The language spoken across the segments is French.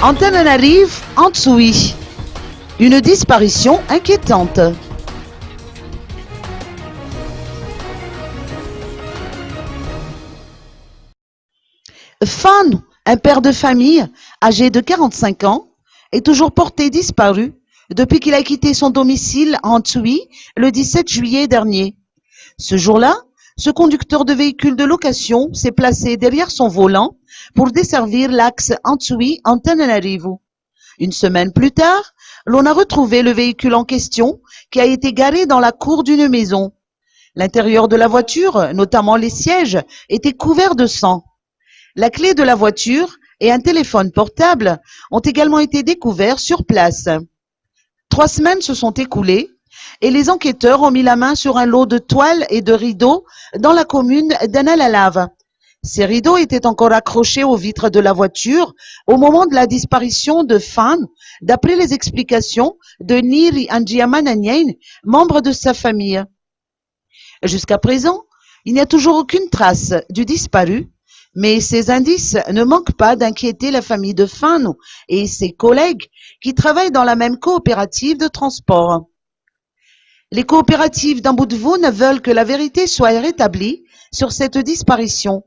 Antananarivo, Antsui. Une disparition inquiétante. Fan, un père de famille, âgé de 45 ans, est toujours porté disparu depuis qu'il a quitté son domicile à Antsui le 17 juillet dernier. Ce jour-là, ce conducteur de véhicule de location s'est placé derrière son volant pour desservir l'axe Antsui-Antananarivo. Une semaine plus tard, l'on a retrouvé le véhicule en question qui a été garé dans la cour d'une maison. L'intérieur de la voiture, notamment les sièges, était couvert de sang. La clé de la voiture et un téléphone portable ont également été découverts sur place. 3 semaines se sont écoulées et les enquêteurs ont mis la main sur un lot de toiles et de rideaux dans la commune d'Analalava. Ces rideaux étaient encore accrochés aux vitres de la voiture au moment de la disparition de Fan, d'après les explications de Niri Anjiamananien, membre de sa famille. Jusqu'à présent, il n'y a toujours aucune trace du disparu, mais ces indices ne manquent pas d'inquiéter la famille de Fan et ses collègues qui travaillent dans la même coopérative de transport. Les coopératives d'Ambudvoun veulent que la vérité soit rétablie sur cette disparition,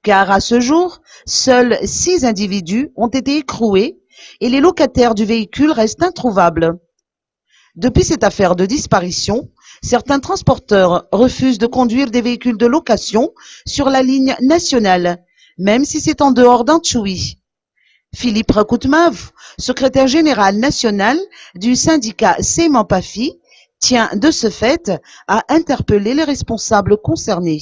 car à ce jour, seuls 6 individus ont été écroués et les locataires du véhicule restent introuvables. Depuis cette affaire de disparition, certains transporteurs refusent de conduire des véhicules de location sur la ligne nationale, même si c'est en dehors d'Antsui. Philippe Rakoutmav, secrétaire général national du syndicat Semampafi, tient de ce fait à interpeller les responsables concernés.